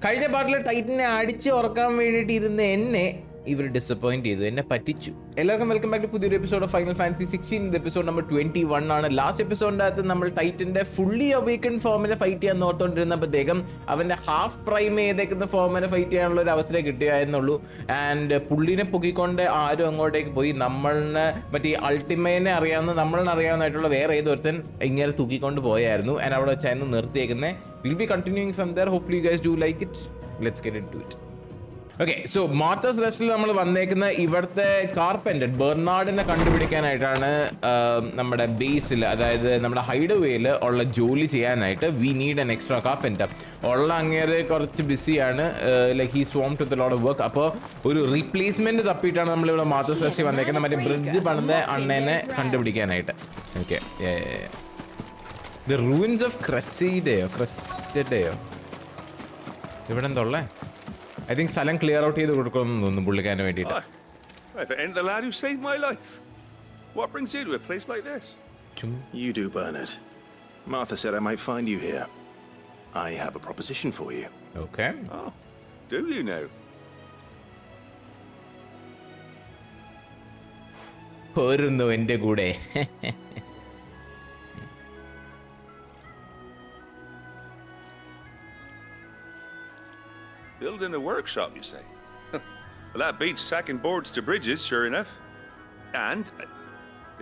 കഴിഞ്ഞ പാർട്ടിൽ ടൈറ്റിനെ അടിച്ച് ഉറക്കാൻ വേണ്ടിയിട്ട് ഇരുന്ന എന്നെ ഇവർ ഡിസപ്പോയിന്റ് ചെയ്തു, എന്നെ പറ്റിച്ചു. എല്ലാവർക്കും വെൽക്കം ബാക്ക് ടു പുതിയൊരു episode of final fantasy 16. Episode number 21 ആണ്. ലാസ്റ്റ് എപ്പിസോഡിൻ്റെ അകത്ത് നമ്മൾ ടൈറ്റന്റെ ഫുള്ളി അവേക്കൺ ഫോമിനെ ഫൈറ്റ് ചെയ്യാൻ നോർത്തോണ്ടിരുന്നപ്പോഴത്തേക്കും അവന്റെ ഹാഫ് പ്രൈം ചെയ്തേക്കുന്ന ഫോമിനെ ഫൈറ്റ് ചെയ്യാനുള്ള ഒരു അവസരം കിട്ടിയായിരുന്നുള്ളൂ. ആൻഡ് പുള്ളിനെ പൊക്കിക്കൊണ്ട് ആരും അങ്ങോട്ടേക്ക് പോയി. നമ്മളിനെ മറ്റേ അൾട്ടിമേനെ അറിയാവുന്ന നമ്മളിനറിയാവുന്നതായിട്ടുള്ള വേറെ ഏതൊരുത്തൻ ഇങ്ങനെ തൂക്കിക്കൊണ്ട് പോയായിരുന്നു. ആൻഡ് അവിടെ വെച്ചായിരുന്നു നിർത്തിയേക്കുന്നത്. Will be continuing from there. Hopefully you guys do like it. Let's get into it. Okay, so martyrs റെസ്റ്റിൽ നമ്മൾ വന്നേക്കുന്ന ഇവിടുത്തെ കാർപ്പൻ്റർ ബെർണാഡിനെ കണ്ടുപിടിക്കാനായിട്ടാണ്. നമ്മുടെ ബേസിൽ, അതായത് നമ്മുടെ ഹൈഡ് വേയിൽ ഉള്ള ജോലി ചെയ്യാനായിട്ട് we need an extra carpenter. ഉള്ള അങ്ങേരെ കുറച്ച് ബിസിയാണ്, like he swamped to the lot of work. അപ്പോൾ ഒരു റീപ്ലേസ്മെന്റ് തപ്പിയിട്ടാണ് നമ്മളിവിടെ മാർട്ടേഴ്സ് റെസ്റ്റിൽ വന്നേക്കുന്നത്, മറ്റേ ബ്രിഡ്ജ് പണിത അണ്ണേനെ കണ്ടുപിടിക്കാനായിട്ട്. ഓക്കെ, ദ റൂയിൻസ് ഓഫ് ക്രെസഡയോ ഇവിടെ എന്താ ഉള്ളേ? I think സ്ഥലം ക്ലിയർ ഔട്ട് ചെയ്ത് കൊടുക്കണമെന്ന് തോന്നുന്നു പുള്ളിക്കാരന് വേണ്ടിയിട്ട്. If it ain't the lad who saved my life, what brings you to a place like this? You do, Bernard. Martha said I might find you here. I have a proposition for you. Okay. Oh, do you know? പോരുന്നു എൻ്റെ കൂടെ. Building a workshop, you say? Well, that beats tacking boards to bridges, sure enough. And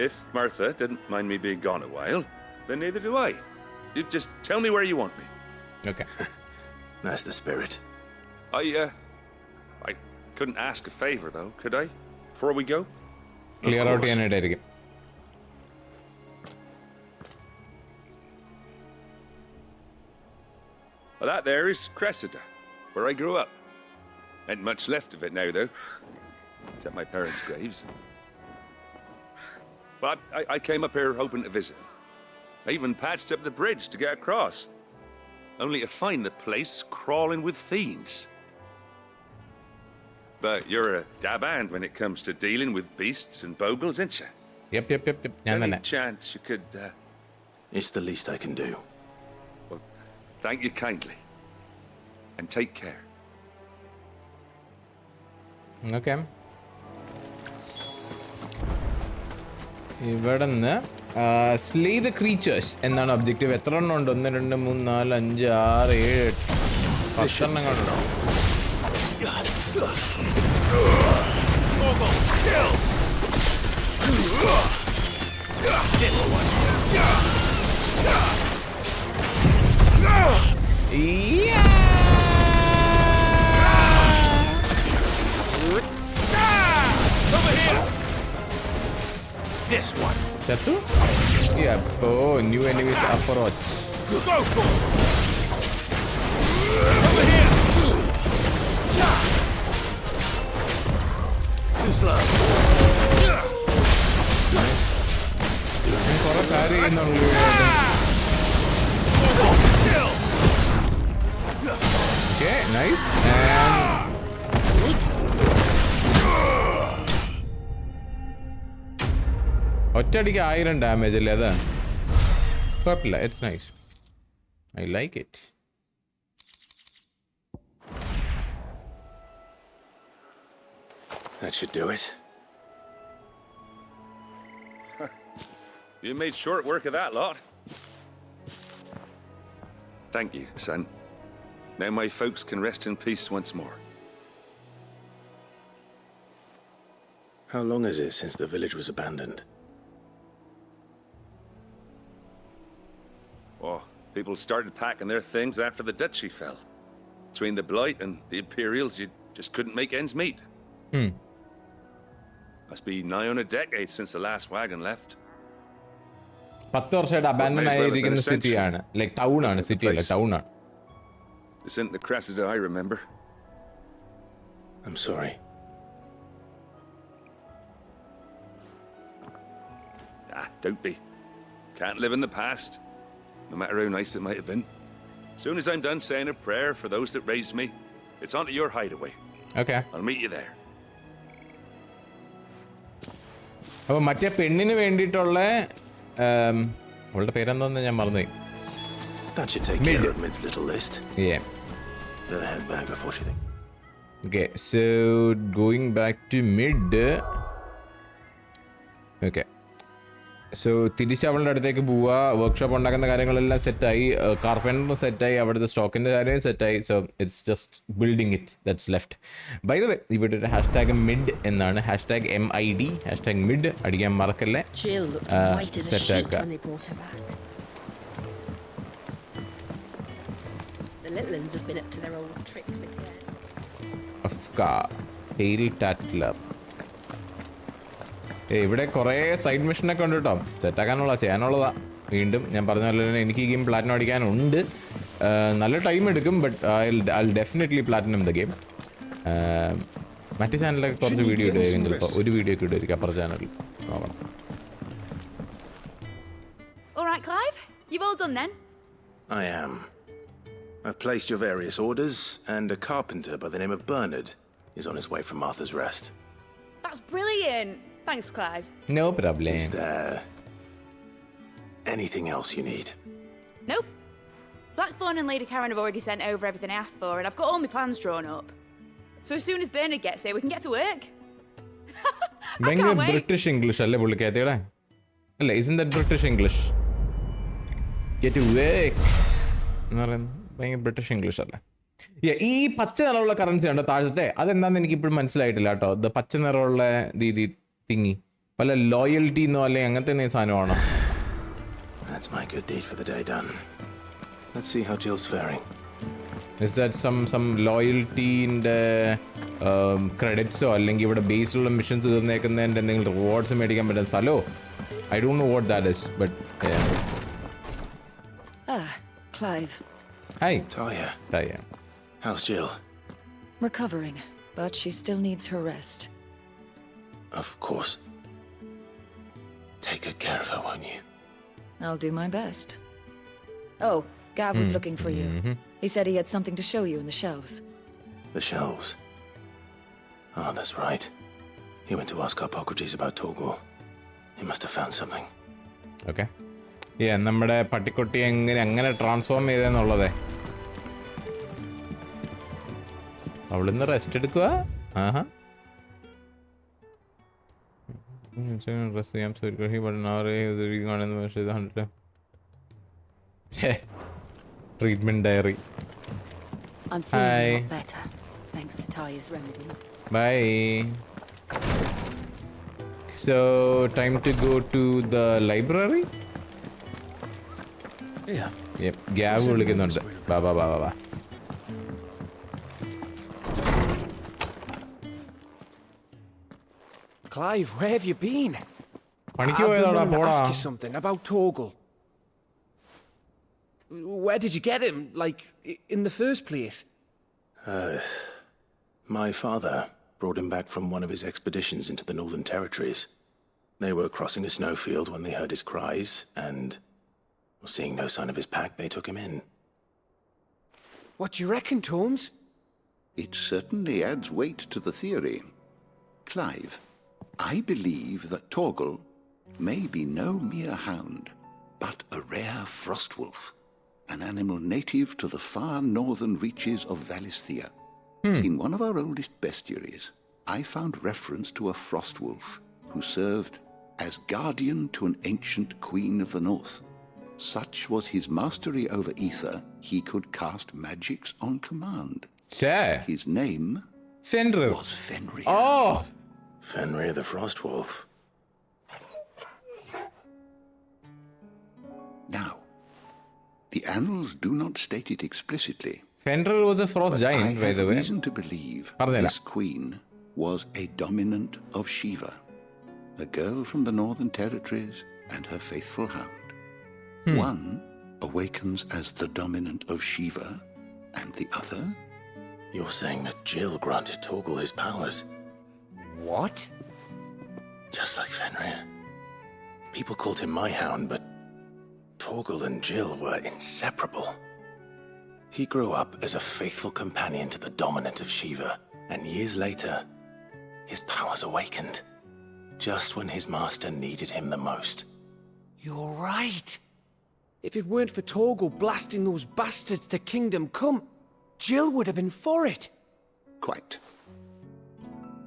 if Martha didn't mind me being gone a while, then neither do I. You just tell me where you want me. Okay. That's the spirit. I couldn't ask a favor, though, could I? Before we go? Clear out ചെയ്യാനായിട്ടായിരിക്കും. Well, that there is Cressida, where I grew up. Ain't much left of it now, though, except my parents' graves. But I came up here hoping to visit. I even patched up the bridge to get across, only to find the place crawling with fiends. But you're a dab hand when it comes to dealing with beasts and bogles, ain't you? Yep. Any chance you could... It's the least I can do. Well, thank you kindly. And take care. Okay. ഇവിടുന്ന് slay the creatures എന്നാണ് objective. എത്ര എണ്ണം ഉണ്ട്? 1 2 3 4 5 6 7 8 10 എണ്ണം കണ്ടോ? This one. Chatu? Yeah. Oh, new enemies approach. Go for it! Over here! Too slow. കുറെ കാര്യം ചെയ്യുന്നുള്ളൂ. Okay, nice. ഒറ്റയടിക്ക് 1000 ഡാമേജ് അല്ലേ? അതാ കുഴപ്പമില്ല. It's nice. I like it. That should do it. You made short work of that lot. Thank you, son. Now my folks can rest in peace once more. How long is it since the village was abandoned? Oh, people started packing their things after the duchy fell. Between the Blight and the Imperials, you just couldn't make ends meet. Must be nigh on a decade since the last wagon left. 10 വർഷമായിട്ട് abandon ആയിരിക്കുന്ന സിറ്റിയാണ്. Like town ആണ്, city അല്ല, town ആണ്. This isn't the Cressida I remember. I'm sorry. Don't be. Can't live in the past, no matter how nice it might have been. Soon as I'm done saying a prayer for those that raised me, it's onto your hideaway. Okay. I'll meet you there. അപ്പോൾ മറ്റേ പെണ്ണിന് വേണ്ടിയിട്ടുള്ള അവളുടെ പേരെന്തോന്ന് ഞാൻ മറന്നുപോയി. That should take care of Mid's little list. Yeah. Better head back before she thinks. Okay, so going back to mid. Okay. So തിരിച്ച് അവളുടെ അടുത്തേക്ക് പോവുക. വർക്ക്ഷോപ്പ് ഉണ്ടാക്കുന്ന കാര്യങ്ങളെല്ലാം സെറ്റായി, കാർപ്പൻറ്റർ സെറ്റായി, അവിടുത്തെ സ്റ്റോക്കിൻ്റെ കാര്യം സെറ്റായി. So it's just building it that's left. By the way, ഇവിടെ ഒരു #MID എന്നാണ്, #MID, #MID അടിക്കാൻ മറക്കല്ലേ. സെറ്റാക്കുക. ഇവിടെ കുറേ സൈഡ് മിഷനൊക്കെ ഉണ്ട് കേട്ടോ, സെറ്റാക്കാനുള്ള ചെയ്യാനുള്ളതാ. വീണ്ടും ഞാൻ പറഞ്ഞ പോലെ തന്നെ എനിക്ക് ഈ ഗെയിം പ്ലാറ്റിനം അടിക്കാനുണ്ട്. നല്ല ടൈം എടുക്കും, but I definitely platinum the game. മറ്റേ ചാനലിലൊക്കെ കുറച്ച് വീഡിയോ ഇടുകയും ചിലപ്പോൾ ഒരു വീഡിയോ ഒക്കെ ഇടുമായിരിക്കും അപ്പുറത്തെ ചാനലിൽ. നോക്കണം. All right, Clive, you've all done then? I am. I've placed your various orders, and a carpenter by the name of Bernard is on his way from Martha's Rest. That's brilliant. Thanks, Clive. No problem. Is there anything else you need? Nope. Blackthorn and Lady Karen have already sent over everything I asked for, and I've got all my plans drawn up. So as soon as Bernard gets here, we can get to work. I can't wait. British English അല്ലേ പുള്ളിക്കാരിയുടെ? അല്ല, isn't that British English? Get to work എന്ന് പറയുന്നത് ഭയങ്കര British English അല്ലേ? ഈ പച്ച നിറമുള്ള currency ഉണ്ടോ താഴത്തെ, അതെന്താന്ന് എനിക്ക് ഇപ്പോഴും മനസ്സിലായിട്ടില്ല കേട്ടോ. ഇത് പച്ച നിറമുള്ള രീതി തിങ്ങി പല ലോയൽറ്റി എന്നോ അല്ലെങ്കിൽ അങ്ങനത്തെ സാധനമാണോ? That's my good deed for the day done. Let's see how Jill's faring. Is that some ലോയൽറ്റീൻ്റെ ക്രെഡിറ്റ്സോ അല്ലെങ്കിൽ ഇവിടെ ബേസിലുള്ള മിഷൻസ് തീർന്നേക്കുന്നതിൻ്റെ എന്തെങ്കിലും റിവാർഡ്സ് മേടിക്കാൻ പറ്റുന്ന സ്ഥലമോ? I don't know what that is, but yeah. Clive. Hi. Talia. How's Jill? Recovering, but she still needs her rest. Of course. Take good care of her, won't you? I'll do my best. Oh, Gav was looking for you. He said he had something to show you in the shelves. The shelves? Oh, that's right. He went to ask Harpocrates about Torgor. He must have found something. Okay. നമ്മുടെ പട്ടിക്കുട്ടി അങ്ങനെ transform ചെയ്തെന്നുള്ളതേ. അവളിന്ന് rest എടുക്കുക. Treatment diary. I'm feeling a lot better, thanks to Talia's remedies. Bye. So, time to go to the library? Yeah. Yep, Gav വിളിക്കുന്നുണ്ട്. Bye. Clive, where have you been? പണിക്ക് I've been പോയതാടാ, wanting to പോടാ. ask you something about Torgal. Where did you get him, like, in the first place? My father brought him back from one of his expeditions into the Northern Territories. They were crossing a snowfield when they heard his cries, and seeing no sign of his pack, they took him in. What do you reckon, Tomes? It certainly adds weight to the theory. Clive, I believe that Torgal may be no mere hound, but a rare frostwolf, an animal native to the far northern reaches of Valisthea. In one of our oldest bestiaries, I found reference to a frostwolf who served as guardian to an ancient queen of the north. Such was his mastery over ether, he could cast magics on command. His name Fenrir. was Fenrir. Oh! Fenrir the Frostwolf. Now, the annals do not state it explicitly. Fenrir was a frost But I giant, by have the way. reason to believe Ardella. this queen was a dominant of Shiva, a girl from the Northern Territories and her faithful hound. One awakens as the dominant of Shiva, and the other... You're saying that Jill granted Torgal his powers? What? Just like Fenrir. People called him my hound, but Torgal and Jill were inseparable. He grew up as a faithful companion to the dominant of Shiva, and years later, his powers awakened, just when his master needed him the most. You're right. If it weren't for Torgal blasting those bastards to Kingdom Come, Jill would have been for it. Quite.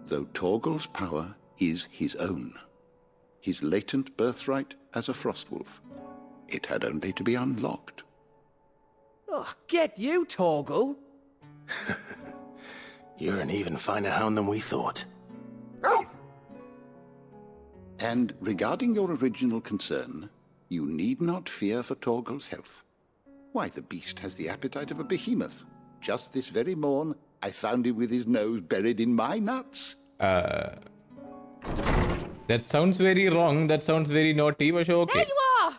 Though Torgal's power is his own, his latent birthright as a Frostwolf, it had only to be unlocked. Oh, get you, Torgal. You're an even finer hound than we thought. And regarding your original concern, you need not fear for Torgal's health. Why, the beast has the appetite of a behemoth. Just this very morn, I found him with his nose buried in my nuts. That sounds very wrong. That sounds very naughty, but okay. There you are!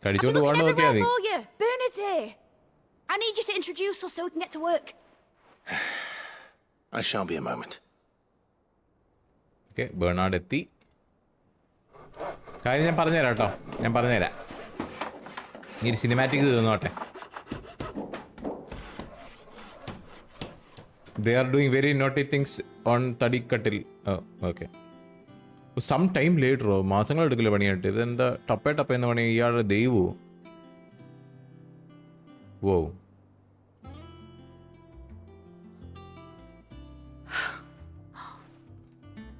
I've been looking everywhere for you. Bernard's here. I need you to introduce us so we can get to work. I shall be a moment. Okay, Bernard എത്തി. കാര്യം ഞാൻ പറഞ്ഞുതരാം കേട്ടോ. ഞാൻ പറഞ്ഞുതരാം. ഈ cinematic തീർന്നോട്ടെ. They are doing very naughty things on തടിക്കട്ടിൽ. Oh, okay. Some time later, മാസങ്ങൾ എടുക്കില്ല പണിയായിട്ട്. ഇതെന്താ ടപ്പേന്ന് പണി ഇയാളുടെ ദൈവോ? Whoa.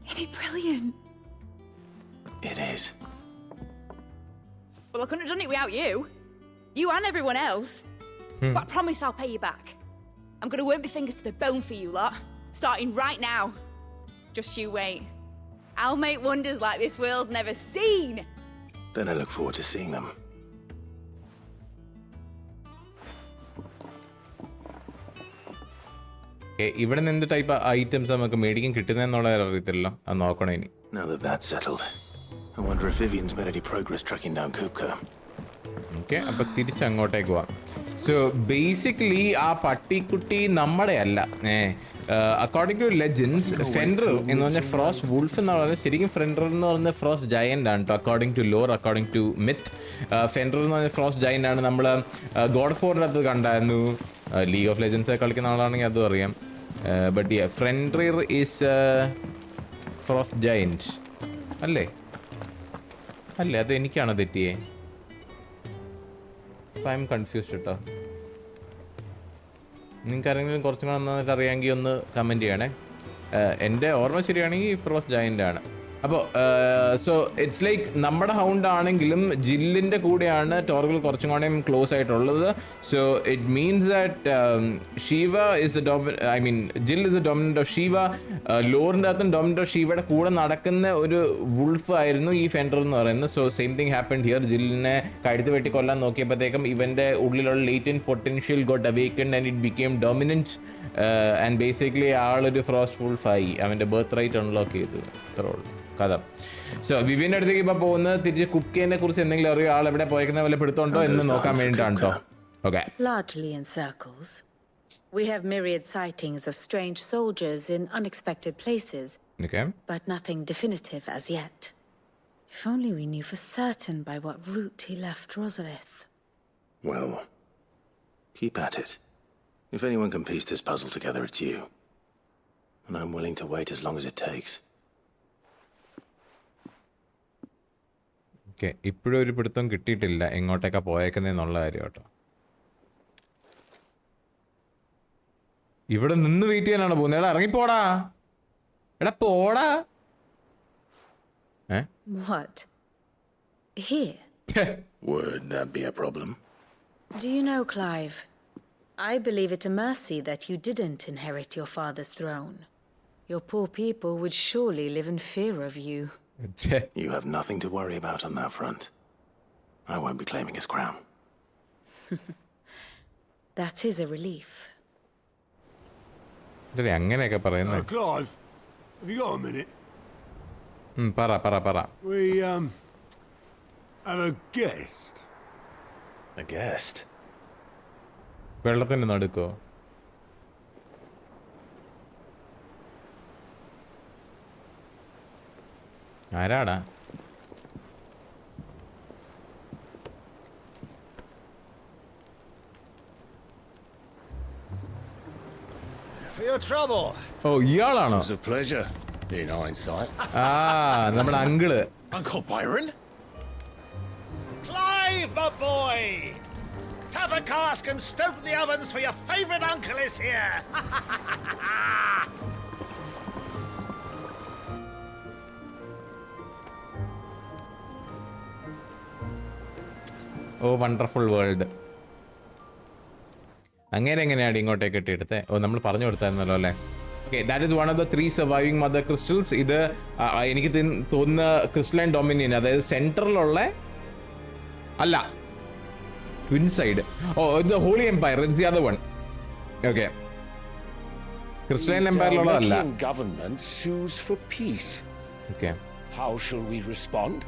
Isn't it brilliant? It is. Well, I couldn't have done it without you. You and everyone else. But I promise I'll pay you back. I'm going to work my fingers to the bone for you lot. Starting right now. Just you wait. I'll make wonders like this world's never seen. Then I look forward to seeing them. ഇവിടെ നിന്ന് എന്ത് type items നമുക്ക് മേടിക്കാൻ കിട്ടുന്നതെന്നുള്ള അറിയത്തില്ല. അത് നോക്കണം ഇനി. Now that that's settled, I wonder if Vivian's made any progress tracking down Kupka. Okay, അപ്പം തിരിച്ച് അങ്ങോട്ടേക്ക് പോവാം. സോ ബേസിക്കലി ആ പട്ടിക്കുട്ടി നമ്മുടെ അല്ല. അക്കോർഡിംഗ് ടു ലെജൻഡ്സ് ഫെൻഡർ എന്ന് പറഞ്ഞാൽ ഫ്രോസ്റ്റ് വുൾഫ് എന്ന് പറയുന്നത് ശരിക്കും ഫെൻഡർ എന്ന് പറയുന്നത് ഫ്രോസ്റ്റ് ജയൻ്റ് ആണ് കേട്ടോ. According to lore, according to myth, ഫെൻഡർ എന്ന് പറഞ്ഞാൽ ഫ്രോസ്റ്റ് ജയൻ്റ് ആണ്. നമ്മൾ ഗോഡ് ഫോറിൻ്റെ അത് കണ്ടായിരുന്നു. ലീഗ് ഓഫ് ലെജൻഡ്സ് കളിക്കുന്ന ആളാണെങ്കിൽ അതും അറിയാം. But fender is frost giant അല്ലേ? അല്ലേ, അത് എനിക്കാണ് തെറ്റിയേ. ഐ എം കൺഫ്യൂസ്ഡ് കേട്ടോ. നിങ്ങൾക്ക് ആരെങ്കിലും കുറച്ചും കൂടെ നന്നായിട്ട് അറിയാമെങ്കിൽ ഒന്ന് കമൻറ്റ് ചെയ്യണേ. എൻ്റെ ഓർമ്മ ശരിയാണെങ്കിൽ ഫ്രോസ്റ്റ് ജയൻ്റ് ആണ്. അപ്പോൾ സോ ഇറ്റ്സ് ലൈക്ക് നമ്മുടെ ഹൗണ്ട് ആണെങ്കിലും ജില്ലിൻ്റെ കൂടെയാണ് ടോർഗൽ കുറച്ചും കൂടെയും ക്ലോസ് ആയിട്ടുള്ളത്. So it means that Shiva is Jill is the dominant of Shiva. ലോറിൻ്റെ അകത്തും ഡോമിനൻ്റ് ഓഫ് ഷീവയുടെ കൂടെ നടക്കുന്ന ഒരു വുൾഫ് ആയിരുന്നു ഈ ഫെൻഡർ എന്ന് പറയുന്നത്. So same thing happened here. ജില്ലിനെ കഴുത്ത് വെട്ടി കൊല്ലാൻ നോക്കിയപ്പോഴത്തേക്കും ഇവൻ്റെ ഉള്ളിലുള്ള latent potential got awakened and it became dominant. And basically ആളൊരു ഫ്രോസ്റ്റ് വുൾഫായി. അവൻ്റെ ബർത്ത് റൈറ്റ് അൺലോക്ക് ചെയ്തു. അത്രേ ഉള്ളൂ കഥ. സോ വിവിൻ്റെ അടുത്തേക്ക് ഇപ്പോൾ പോകുന്നത് തിരിച്ച് കുക്കിനെ കുറിച്ച് എന്തെങ്കിലും അറിയോ, ആൾ എവിടെ പോയേക്കുന്ന വല്ല പിടുത്തമുണ്ടോ എന്ന് നോക്കാൻ വേണ്ടിയിട്ടാണ് കേട്ടോ. Okay. Largely in circles. We have myriad sightings of strange soldiers in unexpected places. Okay. But nothing definitive as yet. If only we knew for certain by what route he left Rosalith. Well, keep at it. If anyone can piece this puzzle together, it's you. And I'm willing to wait as long as it takes. Okay, ഇപ്പോഴും ഒരു പിടുത്തം കിട്ടിയിട്ടില്ല എങ്ങോട്ടേക്കാ പോയേക്കുന്നതെന്നുള്ള കാര്യം കേട്ടോ. ഇവിടെ നിന്ന് wait ചെയ്യാനാണ് പോകുന്നത്. എടാ ഇറങ്ങിപ്പോടാ, എടാ പോടാ. What? Here? Would that be a problem? Do you know, Clive? I believe it a mercy that you didn't inherit your father's throne. Your poor people would surely live in fear of you. You have nothing to worry about on that front. I won't be claiming his crown. That is a relief. അങ്ങനെയൊക്കെ പറയുന്നത്. Clive, have you got a minute? പറ. We have a guest. A guest? വെള്ളത്തിന് നടുക്കോ? ആരാടാ? For your trouble. ഓ ഇയാളാണോ? It's a pleasure, in hindsight. നമ്മുടെ uncle. Uncle Byron? Clive, my boy! Tap a cask and stoke the ovens, for your favourite uncle is here! ഓ wonderful world. അങ്ങനെ എങ്ങനെയാണ് ഇങ്ങോട്ടേക്ക് ഇട്ടെടുത്തത്? ഓ നമ്മൾ പറഞ്ഞു കൊടുത്തായിരുന്നല്ലോ അല്ലേ. Okay, that is one of the 3 surviving mother crystals. ഇത് എനിക്ക് തോന്നുന്ന ക്രിസ്റ്റലൈൻ ഡൊമിനിയൻ, അതായത് സെൻട്രലുള്ള അല്ല, ട്വിൻ സൈഡ്. ഓ, the holy empire, it's the other one. Okay, crystalline എംപയറിലുള്ളതല്ല. Government sues for peace. Okay, How shall we respond?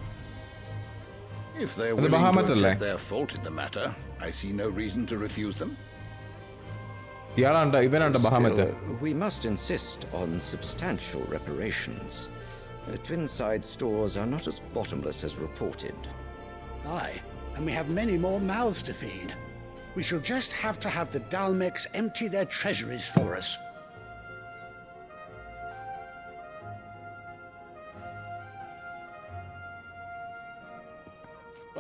If they're the willing to Bahamas accept അല്ലേ? their fault in the matter, I see no reason to refuse them. ഇയാളുണ്ട്, ഇവനുണ്ട് ബഹാമത്ത്. Still, we must insist on substantial reparations. Twinside stores are not as bottomless as reported. Aye, and we have many more mouths to feed. We shall just have to have the Dalmex empty their treasuries for us.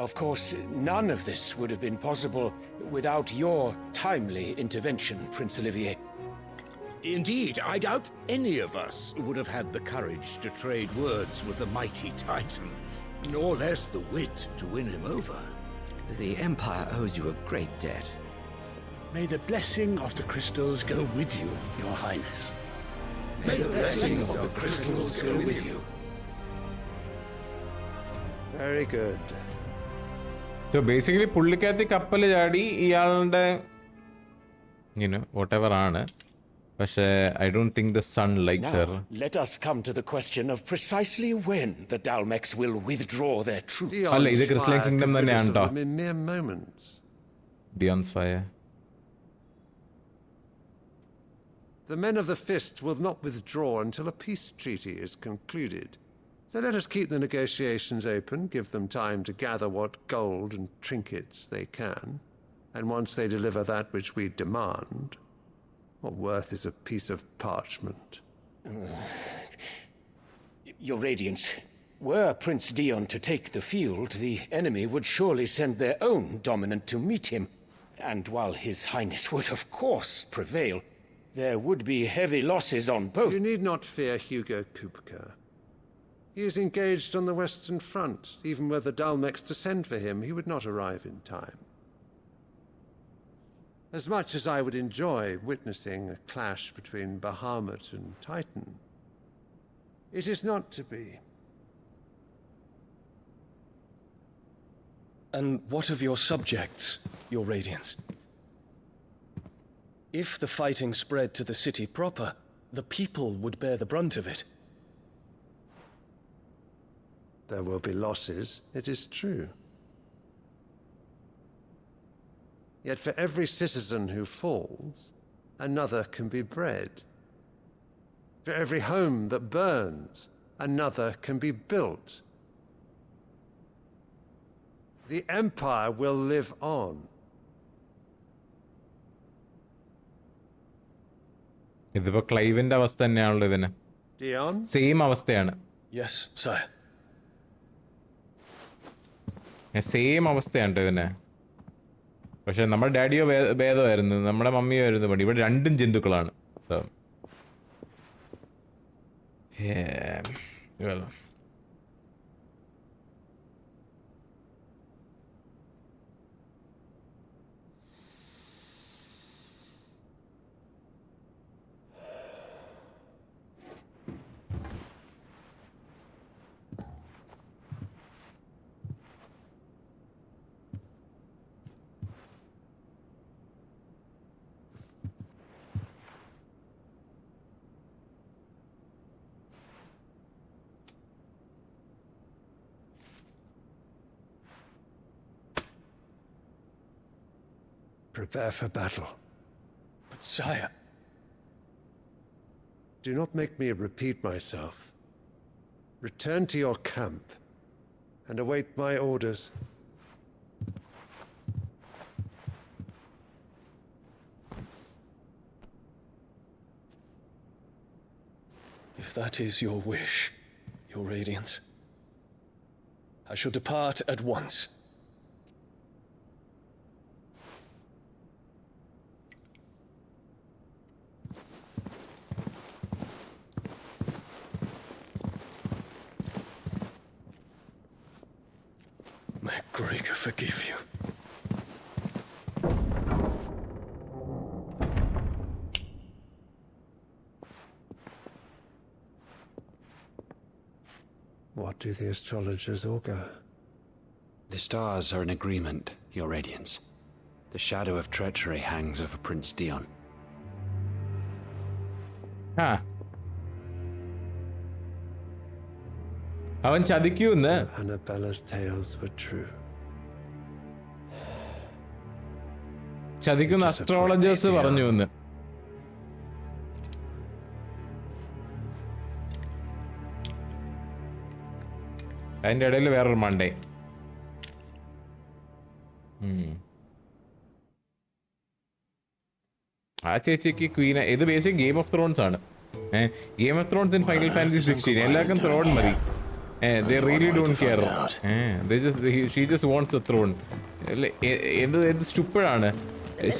Of course, none of this would have been possible without your timely intervention, Prince Olivier. Indeed, I doubt any of us would have had the courage to trade words with the mighty Titan, nor less the wit to win him over. The Empire owes you a great debt. May the blessing of the crystals go with you, Your Highness. May the blessing of the crystals go with you. Very good. So basically പുള്ളിക്കകത്ത് കപ്പൽ ചാടി ഇയാളുടെ whatever ആണ്. പക്ഷേ I don't think the son likes her. Let us come to the question of precisely when the Dalmex will withdraw their troops. അല്ല, ഇത് crystalline kingdom തന്നെയാണ് കേട്ടോ. In mere moments. Dion's fire. The men of the Fist will not withdraw until a peace treaty is concluded. So let us keep the negotiations open, give them time to gather what gold and trinkets they can, and once they deliver that which we demand, what worth is a piece of parchment? Your Radiance, were Prince Dion to take the field, the enemy would surely send their own dominant to meet him, and while His Highness would of course prevail, there would be heavy losses on both. You need not fear Hugo Kupka. He is engaged on the Western Front. Even were the Dalmex to send for him, he would not arrive in time. As much as I would enjoy witnessing a clash between Bahamut and Titan, it is not to be. And what of your subjects, Your Radiance? If the fighting spread to the city proper, the people would bear the brunt of it. There will be losses, it is true. Yet for every citizen who falls, another can be bred. For every home that burns, another can be built. The Empire will live on. ഇതിപ്പോ ക്ലൈവിന്റെ അവസ്ഥ തന്നെയാണല്ലോ ഇവന്. Dion? Same അവസ്ഥയാണ്. Yes, sire. Same അവസ്ഥയാണ് ഇവന്. പക്ഷെ നമ്മുടെ ഡാഡിയോ ഭേദമായിരുന്നു, നമ്മുടെ മമ്മിയോ ആയിരുന്നു പണി. ഇവിടെ രണ്ടും ജന്തുക്കളാണ്. Prepare for battle. But sire... Do not make me repeat myself. Return to your camp and await my orders. If that is your wish, Your Radiance, I shall depart at once. Gregor forgive you. What do the astrologers augur? The stars are in agreement, Your Radiance. The shadow of treachery hangs over Prince Dion. അവൻ ചതിക്കൂന്ന്. Annabella's tales were true. ചതിക്കുന്ന astrologers പറഞ്ഞു എന്ന്. അതിന്റെ ഇടയിൽ വേറൊരു മണ്ടേ. ആ ചേച്ചിക്ക് ക്വീൻ ഇത് ബേസിക് ഗെയിം ഓഫ് ത്രോൺസ് ആണ്. Game of Thrones in final fantasy 16. എല്ലാവർക്കും ത്രോൺ മതി. They really don't care. She just wants the throne. എന്ത് സ്റ്റുപ്പിഡാണ്.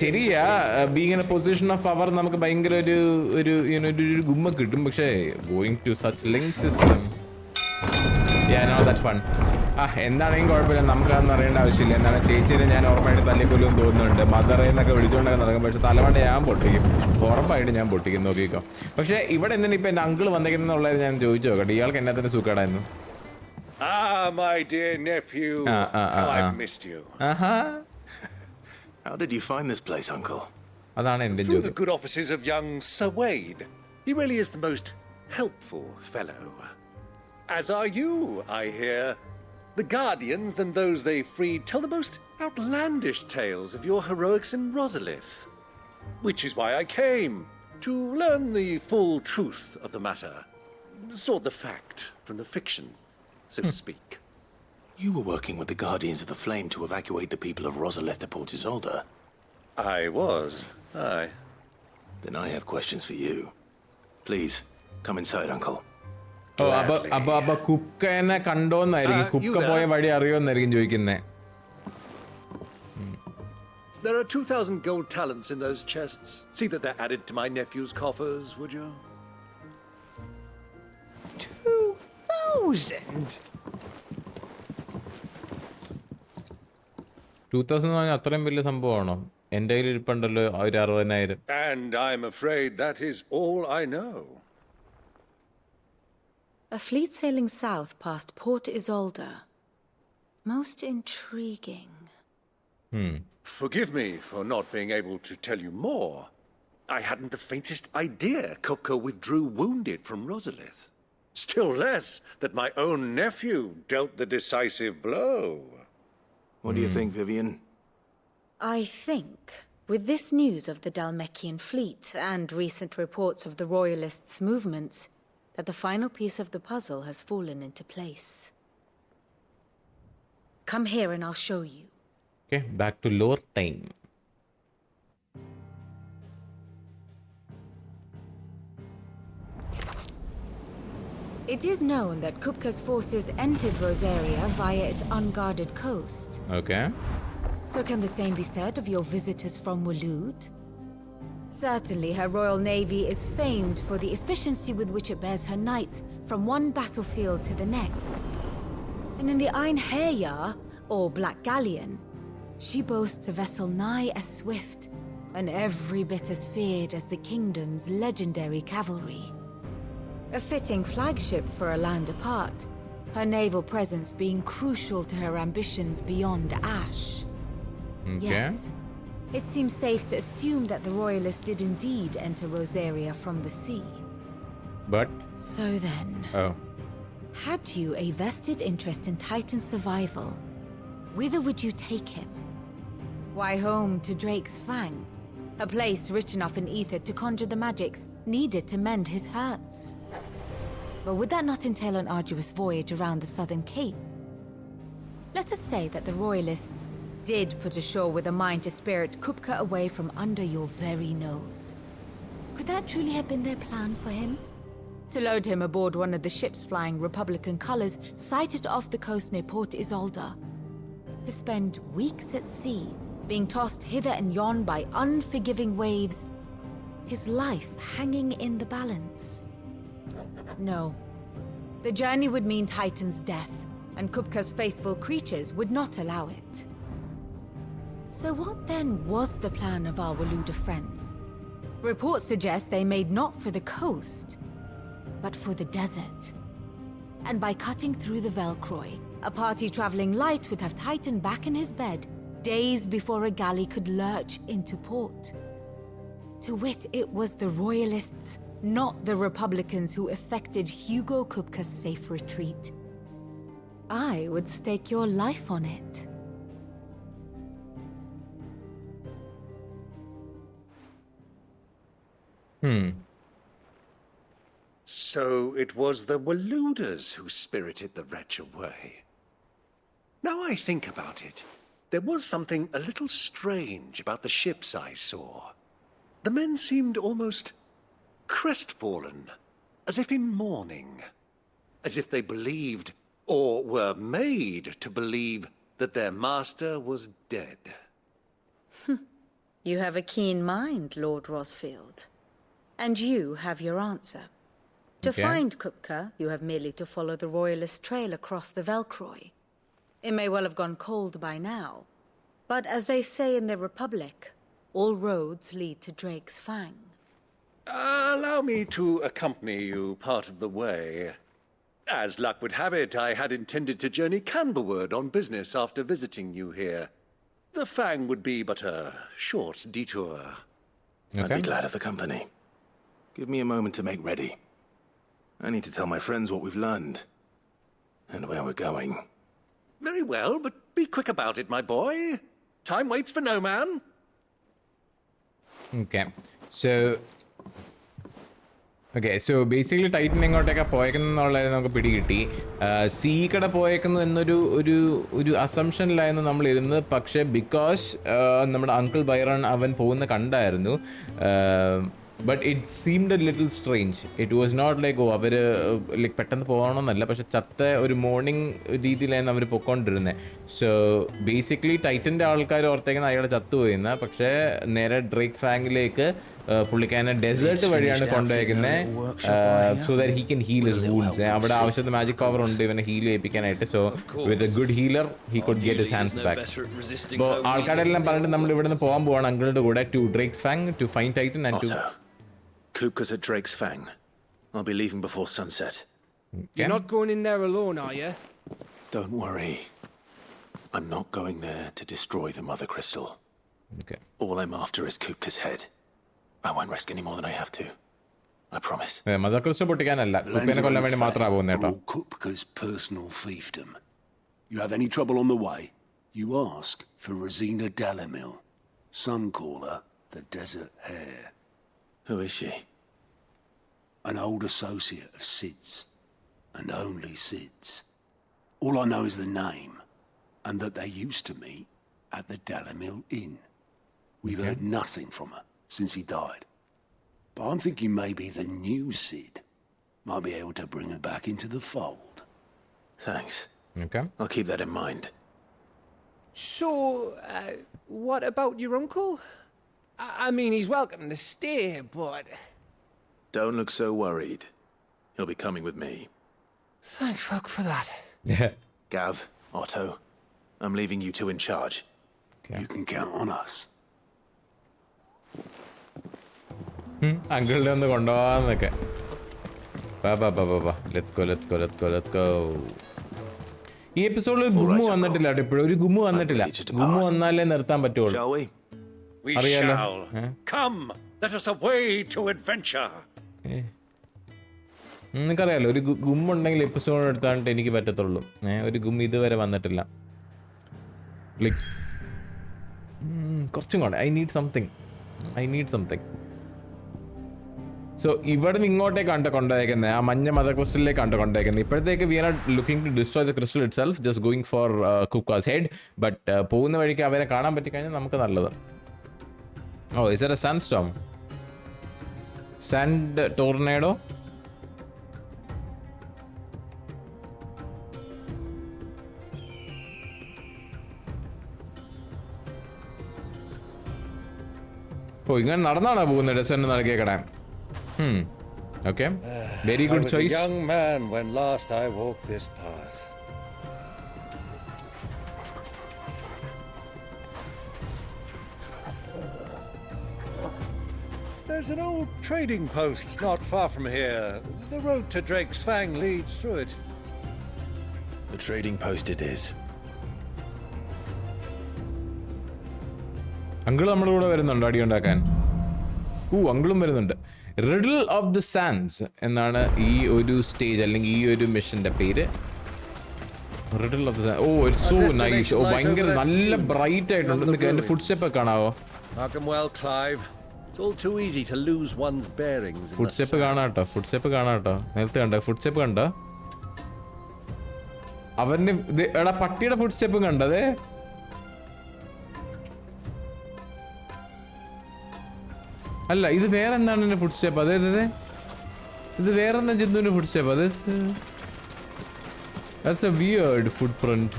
ശരിയാ, being in a position of power നമുക്ക് ഭയങ്കര ഒരു ഗുമ്മ കിട്ടും. പക്ഷേ going to such links that fun. എന്താണെങ്കിലും കുഴപ്പമില്ല, നമുക്കതൊന്നും അറിയേണ്ട ആവശ്യമില്ല. എന്താണ് ചേച്ചിനെ ഞാൻ ഉറപ്പായിട്ട് തല്ലിക്കൊല്ലും തോന്നുന്നുണ്ട്. മദറേന്നൊക്കെ വിളിച്ചുകൊണ്ടൊക്കെ നടക്കും. പക്ഷെ തലവണ്ട ഞാൻ പൊട്ടിക്കും, ഉറപ്പായിട്ട് ഞാൻ പൊട്ടിക്കും, നോക്കിക്കോ. പക്ഷേ ഇവിടെ എന്തിനാ ഇപ്പം എൻ്റെ അങ്കിൾ വന്നേക്കുന്നുള്ളത് ഞാൻ ചോദിച്ചു നോക്കട്ടെ. ഇയാൾക്ക് എന്നാ തന്നെ സുഖമായിരുന്നു. My dear nephew. I've missed you. How did you find this place, Uncle? Through the good offices of young Sir Wade. He really is the most helpful fellow. As are you, I hear. The Guardians and those they freed tell the most outlandish tales of your heroics in Rosalith. Which is why I came, to learn the full truth of the matter. Sort the fact from the fiction, so to speak. You were working with the Guardians of the Flame to evacuate the people of Rosalith to Port Isolde. I was, aye. Then I have questions for you. Please, come inside, Uncle. അപ്പൊ കുക്കനെ കണ്ടോന്നായിരിക്കും, കുക്ക പോയ വഴി അറിയോന്നായിരിക്കും ചോദിക്കുന്നേ. There are 2,000 gold talents in those chests. See that they're added to my nephew's coffers, would you? 2,000? 2,000 അത്രയും വലിയ സംഭവമാണോ? എൻ്റെ കയ്യിൽ ഇരിപ്പുണ്ടല്ലോ 60,000. And I'm afraid that is all I know. A fleet sailing south past Port Isolde. Most intriguing. Forgive me for not being able to tell you more. I hadn't the faintest idea Kopko withdrew wounded from Rosalith. Still less that my own nephew dealt the decisive blow. What do you think, Vivian? I think, with this news of the Dalmekian fleet and recent reports of the Royalists' movements, that the final piece of the puzzle has fallen into place. Come here and I'll show you. Okay, back to lore time. It is known that Kupka's forces entered Rosaria via its unguarded coast. Okay. So can the same be said of your visitors from Waloed? Certainly her royal navy is famed for the efficiency with which it bears her knights from one battlefield to the next. And in the Einherjar, or Black Galleon, she boasts a vessel nigh as swift and every bit as feared as the kingdom's legendary cavalry. A fitting flagship for a land apart, her naval presence being crucial to her ambitions beyond Ash. Okay. Yes, it seems safe to assume that the Royalists did indeed enter Rosaria from the sea. But? So then, had you a vested interest in Titan's survival, whither would you take him? Why home to Drake's Fang, a place rich enough in ether to conjure the magics needed to mend his hurts. But would that not entail an arduous voyage around the southern cape? Let us say that the Royalists did put ashore with a mind to spirit Kupka away from under your very nose. Could that truly have been their plan for him? To load him aboard one of the ships flying Republican colors sighted off the coast near Port Isolde? To spend weeks at sea, being tossed hither and yon by unforgiving waves, his life hanging in the balance? No. The journey would mean Titan's death, and Kupka's faithful creatures would not allow it. So what then was the plan of our Waluda friends? Reports suggest they made not for the coast, but for the desert. And by cutting through the Velcroy, a party traveling light would have Titan back in his bed days before a galley could lurch into port. To wit, it was the Royalists, not the Republicans, who effected Hugo Kupka's safe retreat. I would stake your life on it. So it was the Waludas who spirited the wretch away. Now I think about it, there was something a little strange about the ships I saw. The men seemed almost crestfallen, as if in mourning, as if they believed, or were made to believe, that their master was dead. You have a keen mind, Lord Rosfield. And you have your answer. To find Kupka, you have merely to follow the Royalist trail across the Velcroy. It may well have gone cold by now, but as they say in the Republic, all roads lead to Drake's Fang. Allow me to accompany you part of the way. As luck would have it, I had intended to journey Canberward on business after visiting you here. The Fang would be but a short detour. I'd be glad of the company. Give me a moment to make ready. I need to tell my friends what we've learned. And where we're going. Very well, but be quick about it, my boy. Time waits for no man. So basically Titan എങ്ങോട്ടൊക്കെ പോയേക്കുന്നുള്ളത് നമുക്ക് പിടികിട്ടി. See കട പോയേക്കുന്നു എന്നൊരു അസംഷനിലായിരുന്നു നമ്മൾ ഇരുന്നത്. പക്ഷേ because നമ്മുടെ uncle Byron അവൻ പോകുന്ന കണ്ടായിരുന്നു. But it seemed a little strange. It was not like, oh, അവർ ലൈക്ക് പെട്ടെന്ന് പോകണമെന്നല്ല, പക്ഷെ ചത്ത ഒരു മോർണിംഗ് രീതിയിലായിരുന്നു അവർ പൊയ്ക്കൊണ്ടിരുന്നത്. സോ ബേസിക്കലി ടൈറ്റൻ്റെ ആൾക്കാർ ഓർത്തേക്കുന്ന അയാൾ ചത്തുപോയിന്ന, പക്ഷേ നേരെ ഡ്രേക്സ് ഫാങ്ങിലേക്ക് പുള്ളിക്കാരനെ ഡെസേർട്ട് വഴിയാണ് കൊണ്ടുപോയിരിക്കുന്നത്. So that he can heal his wounds. അവിടെ ആവശ്യത്തിന് മാജിക് പവർ ഉണ്ട് ഇവനെ ഹീൽ ചെയ്യിപ്പിക്കാനായിട്ട്. So with a good healer he could get his hands back. അപ്പോൾ ആൾക്കാരെല്ലാം പറഞ്ഞിട്ട് നമ്മൾ ഇവിടെ നിന്ന് പോകാൻ പോവാണ് അങ്കിളുടെ കൂടെ to Drake's Fang to find Titan and to Kupka's at Drake's Fang. I'll be leaving before sunset. You're not going in there alone, are you? Don't worry. I'm not going there to destroy the Mother Crystal. Okay. All I'm after is Kupka's head. I won't risk any more than I have to. I promise. Mother Crystal പൊട്ടിക്കാനല്ല, കുപ്പേനെ കൊല്ലാൻ വേണ്ടി മാത്രമാണ് പോകുന്നത് കേട്ടോ. Kupka's personal fiefdom. You have any trouble on the way, you ask for Rosina Dalamil. Some call her the Desert Hare. Who is she? An old associate of Sid's, and only Sid's. All I know is the name, and that they used to meet at the Dalamil Inn. We've heard nothing from her since he died. But I'm thinking maybe the new Sid might be able to bring her back into the fold. Thanks. Okay. I'll keep that in mind. So, what about your uncle? I mean, he's welcome to stay, but... Don't look so worried. He'll be coming with me. Thank fuck for that. Gav, Otto, I'm leaving you two in charge. Okay. You can count on us. അങ്കിളിനെ ഒന്ന് കൊണ്ടുപോകാന്നൊക്കെ. Let's go. ഈ എപ്പിസോഡിൽ ഗുമ്മു വന്നിട്ടില്ല കേട്ടോ. ഇപ്പോഴും ഒരു ഗുമ്മു വന്നിട്ടില്ല. ഗുമ്മു വന്നാലേ നിർത്താൻ പറ്റുള്ളൂ. We shall. Come, let us away to adventure. നിനക്കറിയാലോ ഒരു ഗുമ്മുണ്ടെങ്കിൽ എപ്പിസോഡ് എടുത്താണ്ട് എനിക്ക് പറ്റത്തുള്ളൂ. ഒരു ഗും ഇതുവരെ വന്നിട്ടില്ല. ലൈക്ക് കുറച്ചും കൂടെ ഐ നീഡ് സംതിങ്. സോ ഇവിടെ നിന്ന് ഇങ്ങോട്ടേക്കാണ് കൊണ്ടുപോയിരിക്കുന്നത്, ആ മഞ്ഞ മദർ ക്രിസ്റ്റലിലേക്കാണ് കൊണ്ടുപോയിരിക്കുന്നത്. ഇപ്പോഴത്തേക്ക് we are looking to destroy the crystal itself, just going for Kupka's head. But പോകുന്ന വഴിക്ക് അവരെ കാണാൻ പറ്റിക്കഴിഞ്ഞാൽ നമുക്ക് നല്ലത്. Oh, is that a sandstorm? Sand tornado? Oh, ഇങ്ങനെ നടന്നാണോ പോകുന്നത് desert നടക്കിയേക്കടേ? Okay. Very good choice. I was a young man when last I walked this path. There's an old trading post not far from here. The road to Drake's Fang leads through it. The trading post it is. Uncle നമ്മുടെ കൂടെ വരുന്നുണ്ട് അടി ഉണ്ടാക്കാൻ. അങ്കിളും വരുന്നുണ്ട്. Riddle of the Sands എന്നാണ് ഈ ഒരു സ്റ്റേജ് അല്ലെങ്കിൽ ഈ ഒരു മിഷന്റെ പേര്. Riddle of the sand. It's so nice. ഭയങ്കര നല്ല ബ്രൈറ്റ് ആയിട്ടുണ്ട്. നിങ്ങൾക്ക് അതിന്റെ ഫുഡ് സ്റ്റെപ്പ് ഒക്കെ കാണാവോ? Well, Clive. It's all too easy to lose one's bearings. Footstep കാണാട്ടോ. നേരത്തെ കണ്ടോ ഫുഡ് സ്റ്റെപ്പ് കണ്ടോ? അവന്റെ എടാ പട്ടിയുടെ ഫുഡ് സ്റ്റെപ്പും കണ്ടതേ. അല്ല ഇത് വേറെ എന്താണ് എന്റെ ഫുഡ് സ്റ്റെപ്പ്? അതെ ഇത് വേറെ എന്താ ജന്തുവിന്റെ ഫുഡ് സ്റ്റെപ്പ്? അത് That's a weird footprint.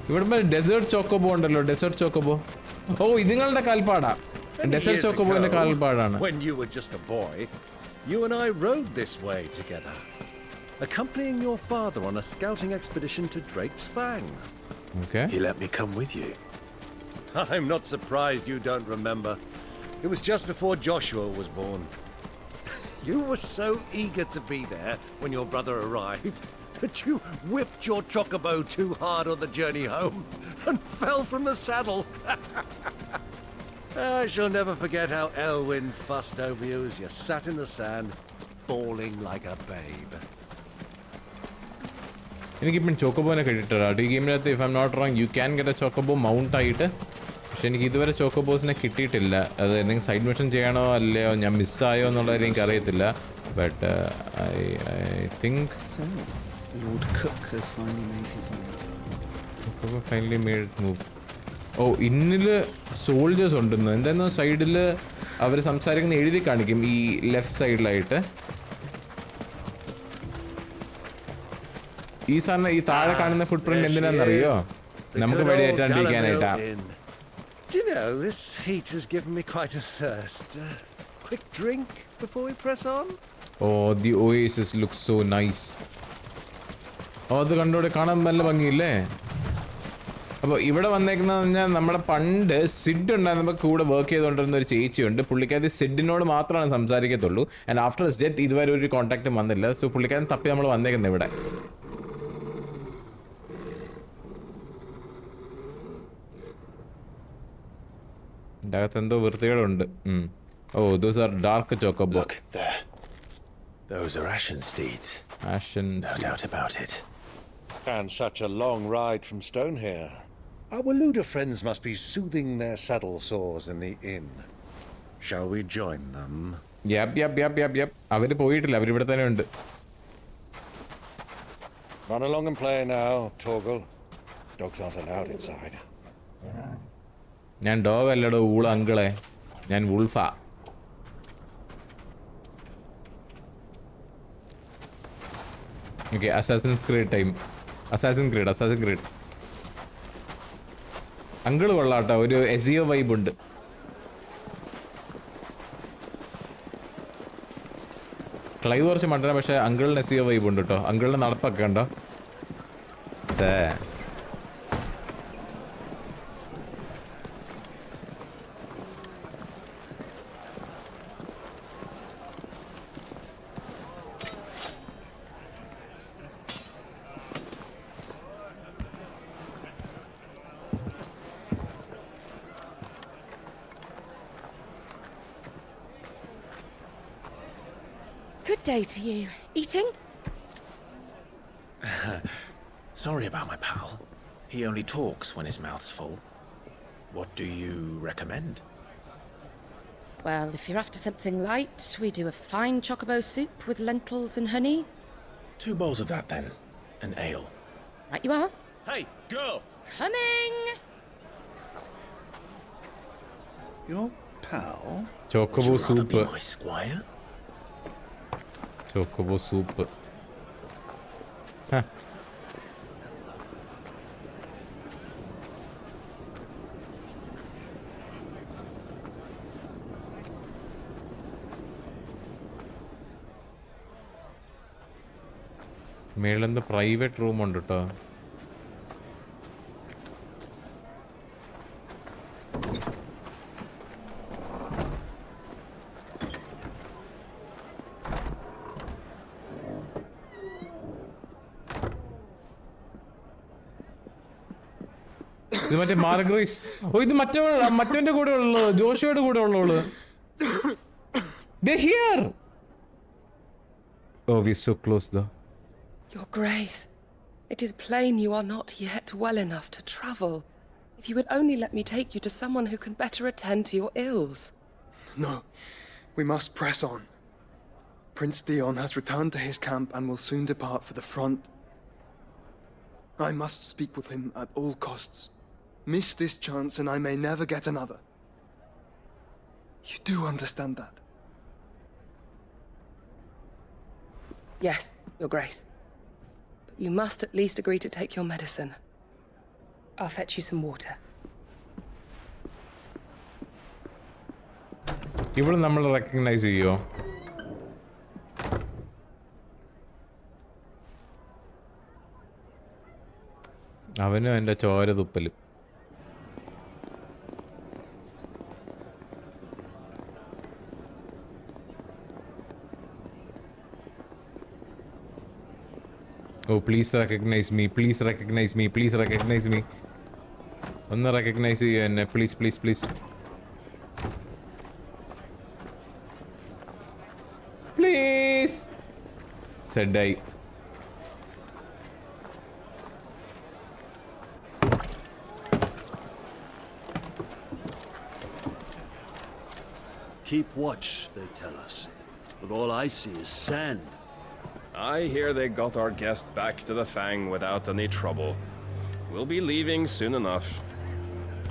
ഇവിടെ ഡെസേർട്ട് ചോക്കോബോ ഉണ്ടല്ലോ. Desert chocobo. ഇതുങ്ങളുടെ കാൽപ്പാടാ. ഡെസേർട്ട് ചോക്കോബോന്റെ കാൽപ്പാടാണ്. When you were just a boy, you and I rode this way together, accompanying your father on a scouting expedition to Drake's Fang. Okay. He let me come with you. I'm not surprised you don't remember. It was just before Joshua was born. You were so eager to be there when your brother arrived that you whipped your Chocobo too hard on the journey home and fell from the saddle. I shall never forget how Elwyn fussed over you as you sat in the sand, bawling like a babe. എനിക്കിപ്പം ചോക്കോബോനെ കിട്ടിയിട്ടാ ഈ ഗെയിമിനകത്ത്. If I am not wrong you can get a chocobo mount ആയിട്ട്. പക്ഷെ എനിക്ക് ഇതുവരെ ചോക്കോബോസിനെ കിട്ടിയിട്ടില്ല. അത് എന്തെങ്കിലും സൈഡ് മിഷൻ ചെയ്യണോ അല്ലയോ ഞാൻ മിസ്സായോ എന്നുള്ളത് എനിക്ക് അറിയത്തില്ല. But I think Lord Cook has finally made his move. Finally made it move. ഇന്നില് സോൾജേഴ്സ് ഉണ്ടെന്ന്. എന്തായിരുന്നു സൈഡിൽ അവർ സംസാരിക്കുന്ന എഴുതി കാണിക്കും ഈ ലെഫ്റ്റ് സൈഡിലായിട്ട്. ഈ സാധനം ഈ താഴെ കാണുന്ന ഫുട് പ്രിന്റ് എന്തിനാണെന്നറിയോ? നമുക്ക് വഴിയേറ്റാണ്ടിരിക്കാനായിട്ടാ. Do you know, this heat has given me quite a thirst. Quick drink before we press on? The oasis looks so nice. അത് കണ്ടോടെ കാണാൻ നല്ല ഭംഗിയില്ലേ? അപ്പോൾ ഇവിടെ വന്നേക്കുന്നതെന്ന് പറഞ്ഞാൽ നമ്മുടെ പണ്ട് സിഡ് ഉണ്ടായിരുന്നപ്പോൾ കൂടെ വർക്ക് ചെയ്തുകൊണ്ടിരുന്ന ഒരു ചേച്ചിയുണ്ട്. പുള്ളിക്കാരി സിഡിനോട് മാത്രമാണ് സംസാരിക്കത്തുള്ളൂ. ആൻഡ് ആഫ്റ്റർ ഹിസ് ഡെത്ത് ഇതുവരെ ഒരു കോൺടാക്റ്റും വന്നില്ല. സോ പുള്ളിക്കാരൻ തപ്പി നമ്മൾ വന്നേക്കുന്നത് ഇവിടെ. ഇതിൻ്റെ അകത്ത് എന്തോ വൃത്തികേടുണ്ട്. those are dark chocobo. Look there. Those are ashen steeds. No doubt about it. And such a long ride from Stone here. Our Waluda friends must be soothing their saddle sores in the inn. Shall we join them? Yep. അവര് പോയിട്ടില്ല. അവരിവിടെ തന്നെ ഉണ്ട്. Run along and play now, Torgal. Dogs aren't allowed inside. ഞാൻ dog അല്ലടോ ഊള അങ്കിളെ. ഞാൻ വുൾഫാ. Okay Assassin's Creed time. Assassin Creed uncle കൊള്ളാട്ടോ. ഒരു എസിയോ വൈബ് ഉണ്ട്. ക്ലൈവ് കുറച്ച് മണ്ടന. പക്ഷെ അങ്കിളിന് എസിയോ വൈബ് ഉണ്ട് കേട്ടോ. അങ്കിളിന് നടപ്പൊക്കെ ഉണ്ടോ? Good day to you. Eating? Sorry about my pal. He only talks when his mouth's full. What do you recommend? Well, if you're after something light, we do a fine chocobo soup with lentils and honey. 2 bowls of that then. An ale. Right you are. Hey, girl! Coming! Your pal? Chocobo soup. My squire? Chocobo soup. മേളിലെന്ത് private room ഉണ്ട് കേട്ടോ. ഇത് മറ്റേ മാർഗ്രൈസ്. ഓ ഇത് മറ്റവന്റെ കൂടെ ഉള്ളു, ജോഷുവയുടെ കൂടെ ഉള്ളു. They're here. Oh, we're so close though. Your Grace, it is plain you are not yet well enough to travel. If you would only let me take you to someone who can better attend to your ills. No, we must press on. Prince Dion has returned to his camp and will soon depart for the front. I must speak with him at all costs. Miss this chance and I may never get another. You do understand that? Yes, Your Grace. But you must at least agree to take your medicine. I'll fetch you some water. ഇവിടെ നമ്മൾ recognise ചെയ്യോ? അവനും എൻ്റെ ചോര തുപ്പലും. Oh, please recognize me, please recognize me, please recognize me. ഒന്ന് recognize ചെയ്യോ എന്നെ, please please please please. സെഡായി. Keep watch, they tell us. But all I see is sand. I hear they got our guest back to the Fang without any trouble. We'll be leaving soon enough.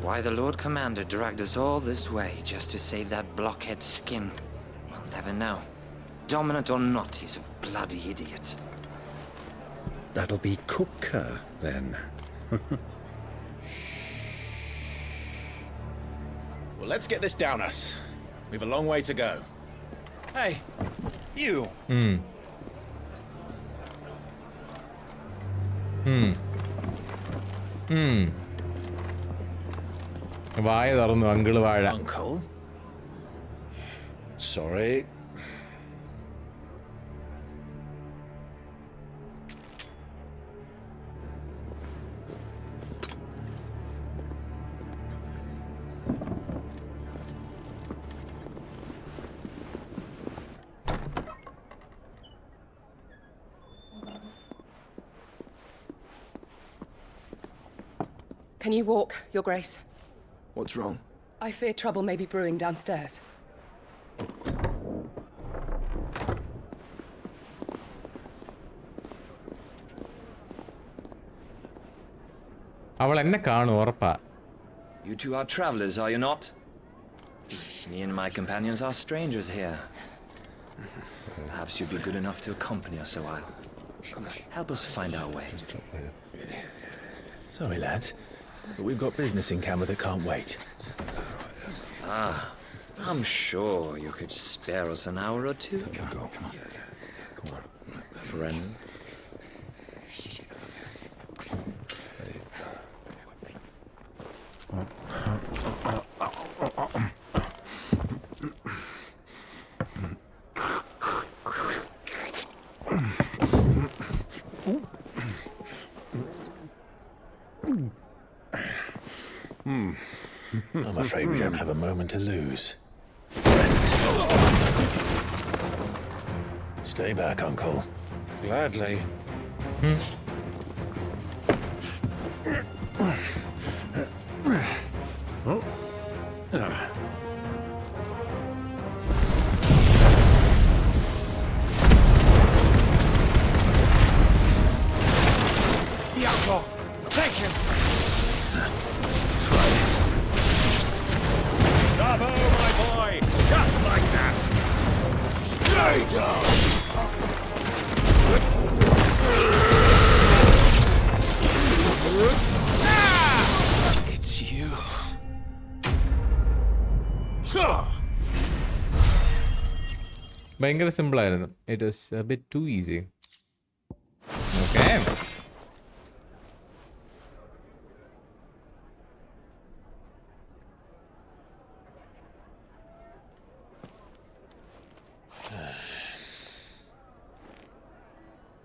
Why the Lord Commander dragged us all this way just to save that blockhead skin, we'll never know. Dominant or not, he's a bloody idiot. That'll be Cooker, then. Well, let's get this down us. We've a long way to go. Hey, you. വായ തുറന്നു uncle വാഴ. Uncle? Sorry. Can you walk, Your Grace? What's wrong? I fear trouble may be brewing downstairs. അവൾ എന്നെ കാണും ഉറപ്പാ. You two are travelers, are you not? Me and my companions are strangers here. Perhaps you'd be good enough to accompany us a while. Help us find our way. Sorry, lads, but we've got business in camera that can't wait. Ah, I'm sure you could spare us an hour or two. Come on. Friend. I'm afraid we don't have a moment to lose. Stay back, Uncle. Gladly. Diablo! Take him! Try it. Bravo, my boy! Just like that! Stay down! It's you. ഭയങ്കര simple ആയിരുന്നു. It was a bit too easy. Okay,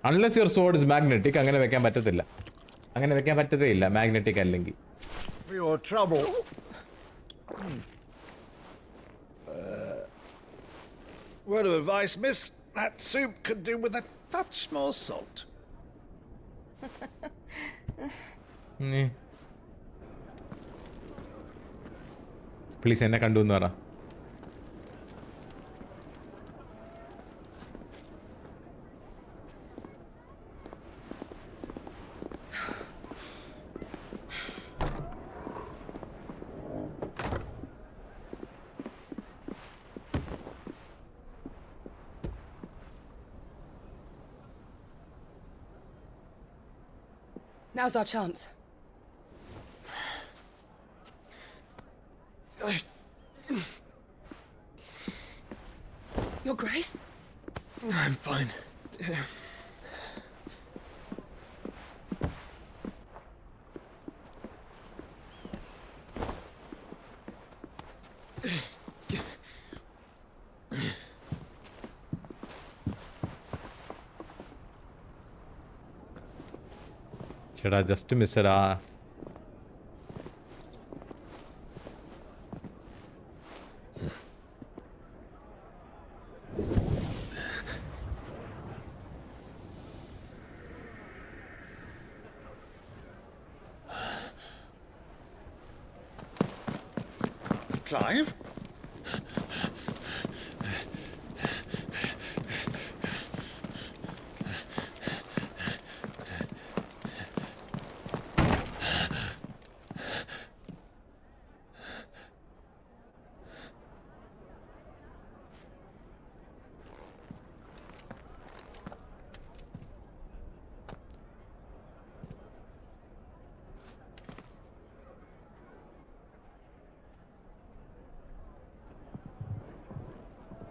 unless your sword is magnetic. അങ്ങനെ വെക്കാൻ പറ്റത്തില്ല, അങ്ങനെ വെക്കാൻ പറ്റത്തേ ഇല്ല magnetic അല്ലെങ്കിൽ. for your trouble. Word of advice, miss. That soup could do with a touch more salt. Please, എന്നെ കണ്ടു എന്ന് പറ. Now's our chance. Your Grace? I'm fine. ചേട്ടാ just മിസ്സഡാ. Clive?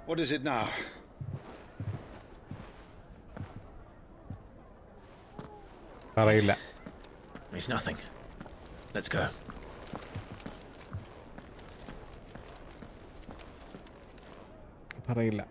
What is it now? പറയില്ല. It's nothing. Let's go. പറയില്ല.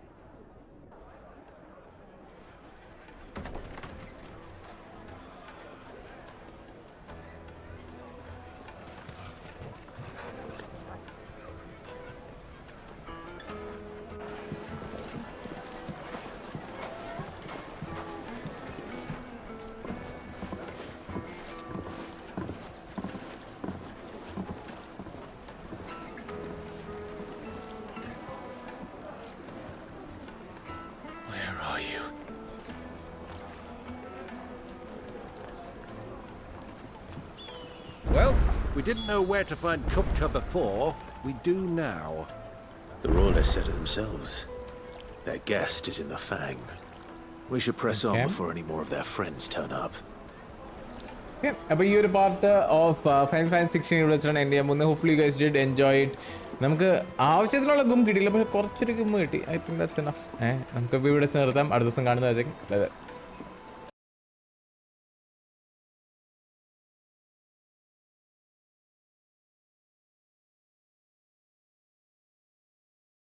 Well, we didn't know where to find Kupka before. We do now. The Royalists said it themselves. Their guest is in the Fang. We should press on before any more of their friends turn up. അപ്പോൾ ഈ ഒരു part of final fantasy 16 ഇവിടെ വെച്ചാണ് എൻ്റെ മുന്നേ. Hopefully you guys did enjoy it. നമുക്ക് ആവശ്യത്തിനുള്ള ഗും കിട്ടിയില്ല, പക്ഷേ കുറച്ചൊരു ഗും കിട്ടി. I think that's enough. നമുക്ക് ഇവിടെ നിർത്താം. അടുത്ത ദിവസം കാണുന്നതായിരിക്കും.